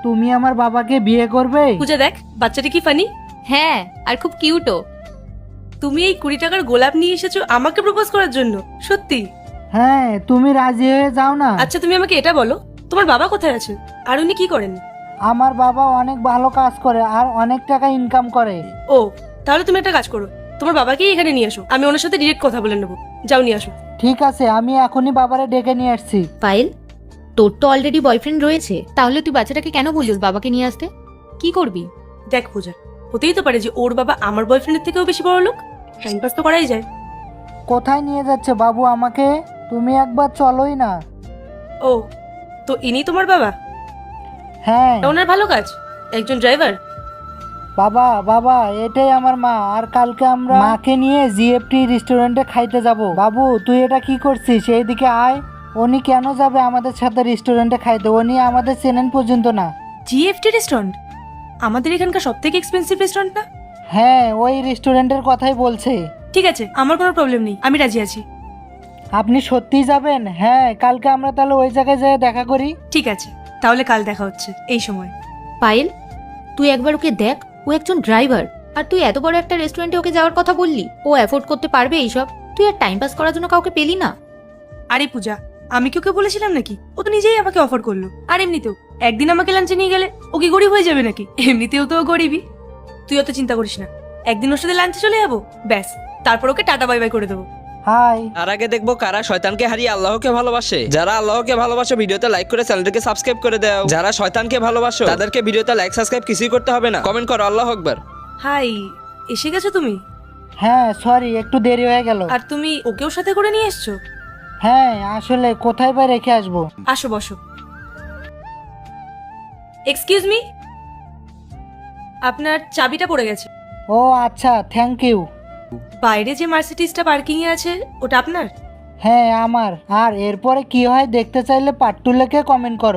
তুমি আমার বাবাকে বিয়ে করবে? পূজা দেখ বাচ্চাটা কি ফানি। হ্যাঁ, আর খুব কিউটও। তুমি এই 20 টাকার গোলাপ নিয়ে এসেছো আমাকে প্রপোজ করার জন্য? সত্যি? হ্যাঁ, তুমি রাজি হয়ে যাও না। আচ্ছা তুমি আমাকে এটা বলো, তোমার বাবা কোথায় আছে আর উনি কি করেন? আমার বাবা অনেক ভালো কাজ করে আর অনেক টাকা ইনকাম করে। ও, তাহলে তুমি একটা কাজ করো, তোমার বাবাকেই এখানে নিয়ে আসো, আমি ওনার সাথে ডিরেক্ট কথা বলে নেবো। যাও নিয়ে আসো। ঠিক আছে, আমি এখনই বাবারে ডেকে নিয়ে আসছি। পায়েল, তোর তো অলরেডি বয়ফ্রেন্ড রয়েছে, তাহলে তুই বাচ্চাটাকে কেন বললিস বাবাকে নিয়ে আসতে? কি করবি? দেখ পূজা, হতেই তো পারে যে ওর বাবা আমার বয়ফ্রেন্ডের থেকেও বেশি বড় লোক, টাইম পাস তো করাই যায়। কোথায় নিয়ে যাচ্ছে বাবু আমাকে? তুমি একবার চলোই না। ও, তো ইনি তোমার বাবা? হ্যাঁ ওনার ভালো কাজ, একজন ড্রাইভার। বাবা, বাবা এটাই আমার মা। আর কালকে আমরা মাকে নিয়ে জিএফটি রেস্টুরেন্টে খাইতে যাব। বাবু তুই এটা কি করছিস? এইদিকে আয়। উনি কেন যাবে আমাদের সাথে রেস্টুরেন্টে খাইতে? উনি আমাদের চেনেন পর্যন্ত না। জিএফটি রেস্টুরেন্ট আমাদের এখানকার সব থেকে এক্সপেন্সিভ রেস্টুরেন্ট না? হ্যাঁ, ওই রেস্টুরেন্টের কথাই বলছে। ঠিক আছে, আমার কোনো প্রবলেম নেই, আমি রাজি আছি। আপনি সত্যিই যাবেন? হ্যাঁ, কালকে আমরা তাহলে ওই জায়গায় যেয়ে দেখা করি। ঠিক আছে, তাহলে কাল দেখা হচ্ছে এই সময়। পায়েল, তুই একবার ওকে দেখ, ও একজন ড্রাইভার। আর তুই এত বড় একটা রেস্টুরেন্টে ওকে যাওয়ার কথা বললি, ও অ্যাফোর্ড করতে পারবে এইসব? তুই আর টাইম পাস করার জন্য কাউকে পেলি না? আরে পূজা, আমি কি ওকে বলেছিলাম নাকি? ও তো নিজেই আমাকে অফার করলো। আর এমনিতেও একদিন আমাকে লাঞ্চে নিয়ে গেলে ও কি গরিব হয়ে যাবে নাকি? এমনিতেও তো ও গরিবই। তুই অত চিন্তা করিস না, একদিন ওর সাথে লাঞ্চে চলে যাবো, ব্যাস, তারপর ওকে টাটা বাই বাই করে দেবো। হাই। আর আগে দেখবো কারা শয়তানকে হারিয়ে আল্লাহকে ভালোবাসে। যারা আল্লাহকে ভালোবাসে ভিডিওতে লাইক করে চ্যানেলটাকে সাবস্ক্রাইব করে দাও। যারা শয়তানকে ভালোবাসো তাদেরকে ভিডিওতে লাইক সাবস্ক্রাইব কিছুই করতে হবে না, কমেন্ট করো আল্লাহু আকবার। হাই, এসে গেছো তুমি? হ্যাঁ সরি, একটু দেরি হয়ে গেল। আর তুমি ওকেও সাথে করে নিয়ে এসছো? হ্যাঁ, আসলে কোথায় বা রেখে আসবো। আসো বসো। এক্সকিউজ মি, আপনার চাবিটা পড়ে গেছে। ও আচ্ছা, থ্যাংক ইউ। বাইরে যে মার্সিডিজটা পার্কিং এ আছে ওটা আপনার? হ্যাঁ আমার। আর এরপরে কি হয় দেখতে চাইলে পার্ট 2 লিখে কমেন্ট করো।